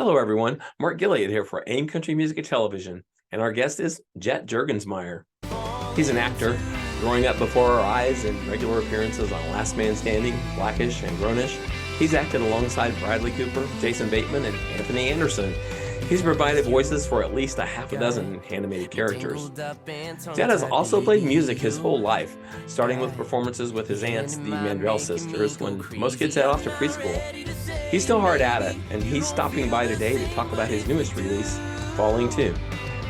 Hello, everyone. Mark Gilliard here for AIM Country Music and Television, and our guest is Jet Jurgensmeyer. He's an actor, growing up before our eyes in regular appearances on Last Man Standing, Blackish, and Grownish. He's acted alongside Bradley Cooper, Jason Bateman, and Anthony Anderson. He's provided voices for at least a half a dozen animated characters. Jet has also played music his whole life, starting with performances with his aunts, the Mandrell sisters, when most kids head off to preschool. He's still hard at it, and he's stopping by today to talk about his newest release, Falling 2.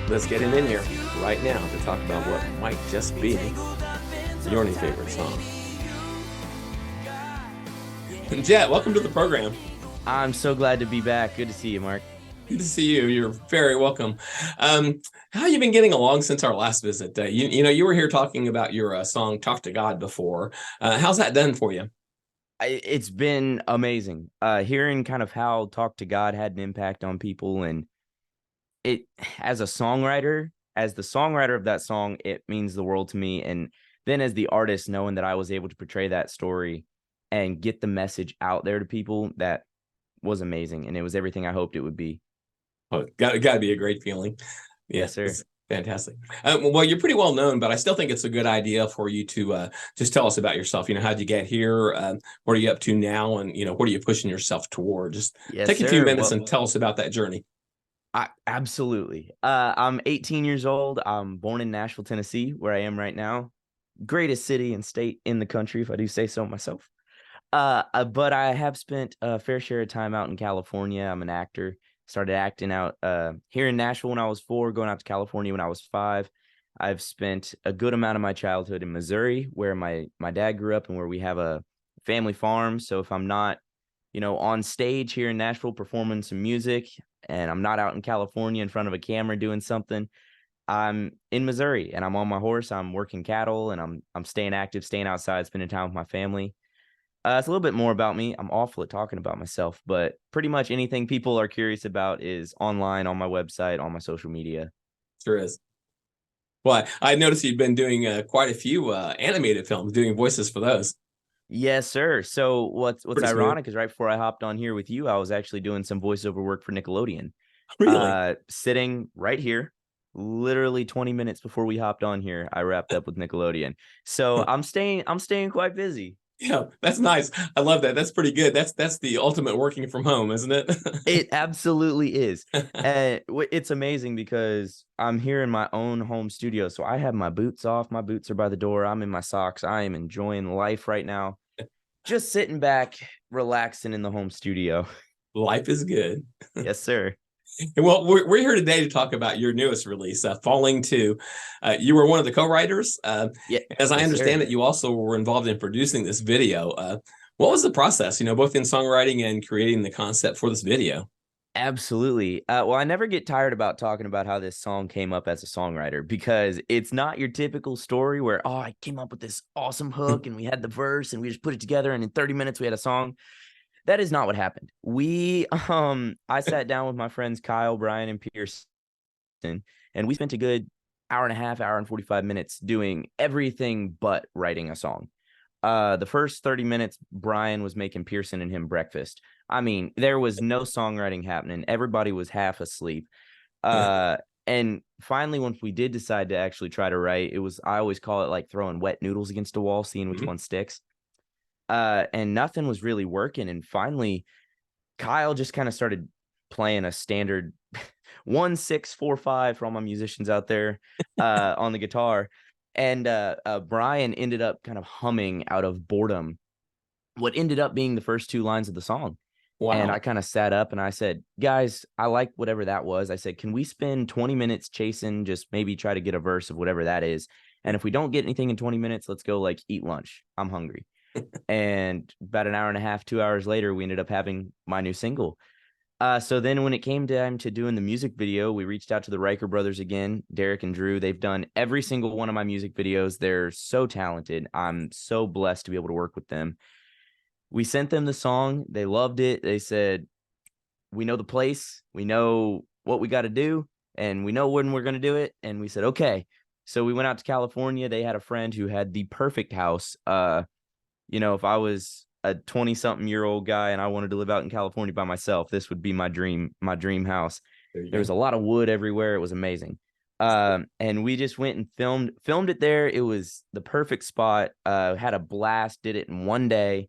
Let's get him in here right now to talk about what might just be your new favorite song. Jet, welcome to the program. I'm so glad to be back. Good to see you, Mark. Good to see you. You're very welcome. How have you been getting along since our last visit? You were here talking about your song "Talk to God" before. How's that done for you? It's been amazing. Hearing kind of how "Talk to God" had an impact on people, and it as the songwriter of that song, it means the world to me. And then as the artist, knowing that I was able to portray that story and get the message out there to people, that was amazing, and it was everything I hoped it would be. Oh, got to be a great feeling. Yes, sir. Fantastic. Well, you're pretty well known, but I still think it's a good idea for you to just tell us about yourself. How'd you get here? What are you up to now? And, what are you pushing yourself toward? Just take a few minutes and tell us about that journey. Absolutely. I'm 18 years old. I'm born in Nashville, Tennessee, where I am right now. Greatest city and state in the country, if I do say so myself. But I have spent a fair share of time out in California. I'm an actor. Started acting out here in Nashville when I was 4, going out to California when I was 5. I've spent a good amount of my childhood in Missouri, where my dad grew up and where we have a family farm. So if I'm not, on stage here in Nashville performing some music, and I'm not out in California in front of a camera doing something, I'm in Missouri and I'm on my horse. I'm working cattle, and I'm staying active, staying outside, spending time with my family. It's a little bit more about me. I'm awful at talking about myself, but pretty much anything people are curious about is online, on my website, on my social media. Sure is. Well, I noticed you've been doing quite a few animated films, doing voices for those. Yes, sir. So what's Pretty ironic smooth. is right before I hopped on here with you, I was actually doing some voiceover work for Nickelodeon. Really? Sitting right here, literally 20 minutes before we hopped on here, I wrapped up with Nickelodeon. So I'm staying quite busy. Yeah, that's nice. I love that. That's pretty good. That's the ultimate working from home, isn't it? It absolutely is. And it's amazing because I'm here in my own home studio. So I have my boots off. My boots are by the door. I'm in my socks. I am enjoying life right now. Just sitting back, relaxing in the home studio. Life is good. Yes, sir. Well, we're here today to talk about your newest release, Falling 2. You were one of the co-writers. Yeah, As I yes, understand sir. it, you also were involved in producing this video. What was the process, both in songwriting and creating the concept for this video? Absolutely. Well, I never get tired about talking about how this song came up as a songwriter, because it's not your typical story where, I came up with this awesome hook and we had the verse and we just put it together and in 30 minutes we had a song. That is not what happened. I sat down with my friends Kyle, Brian, and Pearson, and we spent a good hour and a half, hour and 45 minutes doing everything but writing a song. The first 30 minutes, Brian was making Pearson and him breakfast. I mean, there was no songwriting happening. Everybody was half asleep. And finally, once we did decide to actually try to write, I always call it like throwing wet noodles against a wall, seeing which one sticks. And nothing was really working. And finally, Kyle just kind of started playing a standard 1-6-4-5 for all my musicians out there on the guitar. And Brian ended up kind of humming out of boredom what ended up being the first 2 lines of the song. Wow. And I kind of sat up and I said, guys, I like whatever that was. I said, can we spend 20 minutes chasing, just maybe try to get a verse of whatever that is? And if we don't get anything in 20 minutes, let's go eat lunch. I'm hungry. And about an hour and a half, 2 hours later, we ended up having my new single. So then when it came time to doing the music video, we reached out to the Riker brothers again, Derek and Drew. They've done every single one of my music videos. They're so talented. I'm so blessed to be able to work with them. We sent them the song. They loved it. They said, we know the place. We know what we got to do. And we know when we're going to do it. And we said, okay. So we went out to California. They had a friend who had the perfect house. If I was a 20-something-year-old guy and I wanted to live out in California by myself, this would be my dream house. There was a lot of wood everywhere. It was amazing. And we just went and filmed it there. It was the perfect spot. Had a blast, did it in one day.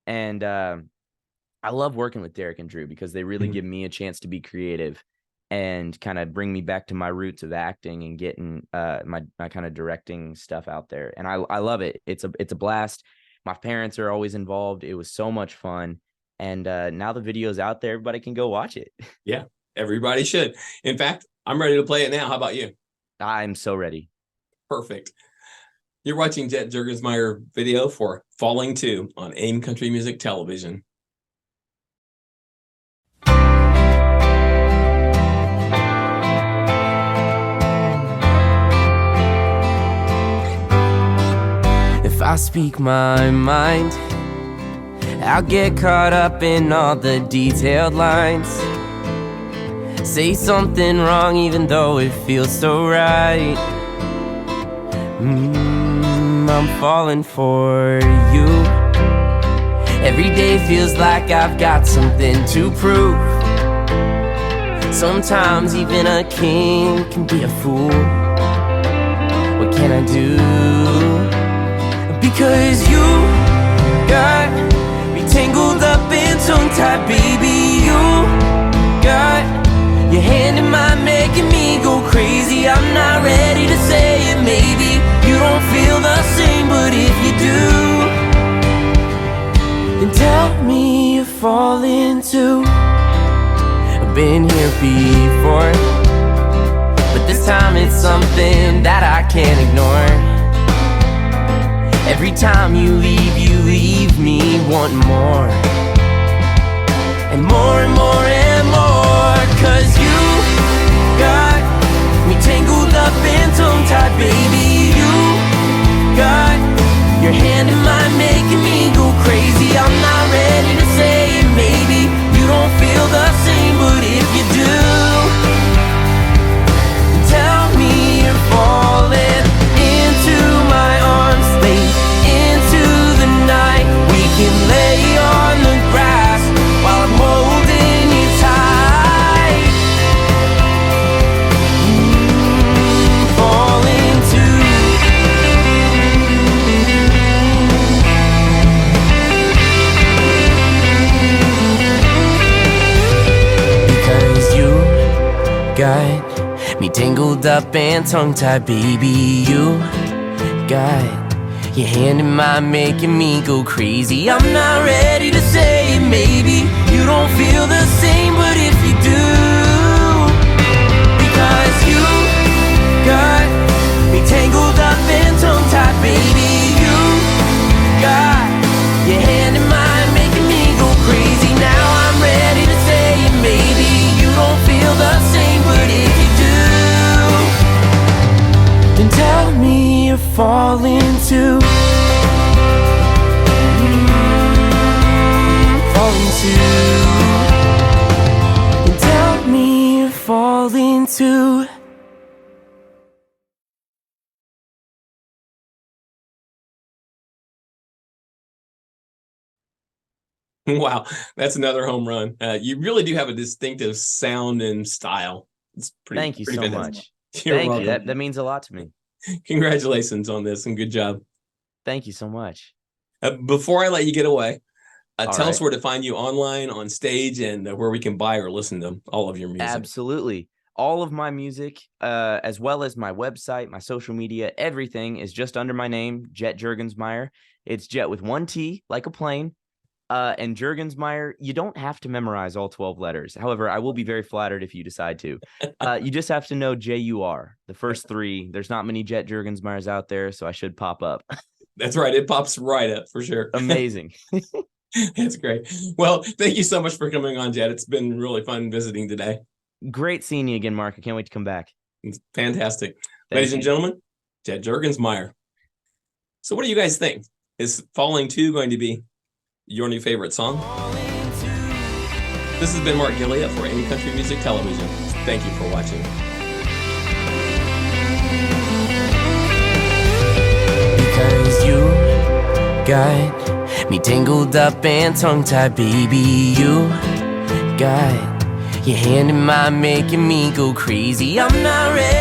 And I love working with Derek and Drew because they really give me a chance to be creative and kind of bring me back to my roots of acting and getting my kind of directing stuff out there. And I love it. It's a blast. My parents are always involved. It was so much fun. And now the video's out there. Everybody can go watch it. Yeah, everybody should. In fact, I'm ready to play it now. How about you? I'm so ready. Perfect. You're watching Jet Jurgensmeyer video for Falling 2 on AIM Country Music Television. If I speak my mind, I'll get caught up in all the detailed lines. Say something wrong even though it feels so right. I'm falling for you. Every day feels like I've got something to prove. Sometimes even a king can be a fool. What can I do? Because you got me tangled up and tongue-tied, baby. You got your hand in mine, making me go crazy. I'm not ready to say it, maybe you don't feel the same, but if you do, then tell me you're falling too. I've been here before, but this time it's something that I can't ignore. Every time you leave me wanting more. And more and more and more. 'Cause you got me tangled up and tongue-tied, baby. You got your hand in mine, making me go crazy. I'm not ready to say it, maybe you don't feel the same, but if you do, tell me you're falling into my arms, late into the night. We can lay on the grass while I'm holding you tight. Falling too. Because you got me tangled up and tongue-tied, baby. You got your hand in mine, making me go crazy. I'm not ready to say it, maybe you don't feel the same, but if you do, because you got me tangled up and tongue-tied, baby. You got your hand in mine, making me go crazy. Now I'm ready to say it, maybe you don't feel the same, but if you do, then tell me you're falling too. Falling too. Then tell me you're falling too. Wow, that's another home run. You really do have a distinctive sound and style. It's pretty. Thank you pretty so fantastic. much. You're Thank welcome. you. That means a lot to me. Congratulations on this and good job. Thank you so much. Before I let you get away, All tell us right. where to find you online, on stage, and where we can buy or listen to all of your music. Absolutely. All of my music, as well as my website, my social media, everything is just under my name, Jet Jurgensmeyer. It's Jet with one T, like a plane. And Jurgensmeyer, you don't have to memorize all 12 letters. However, I will be very flattered if you decide to. You just have to know J-U-R, the first three. There's not many Jet Jurgensmeyers out there, so I should pop up. That's right. It pops right up for sure. Amazing. That's great. Well, thank you so much for coming on, Jet. It's been really fun visiting today. Great seeing you again, Mark. I can't wait to come back. It's fantastic. Thank Ladies you. and gentlemen, Jet Jurgensmeyer. So what do you guys think? Is Falling 2 going to be your new favorite song? This has been Mark Gilliam for AIM Country Music Television. Thank you for watching. Because you got me tangled up and tongue-tied, baby. You got your hand in mine, making me go crazy. I'm not ready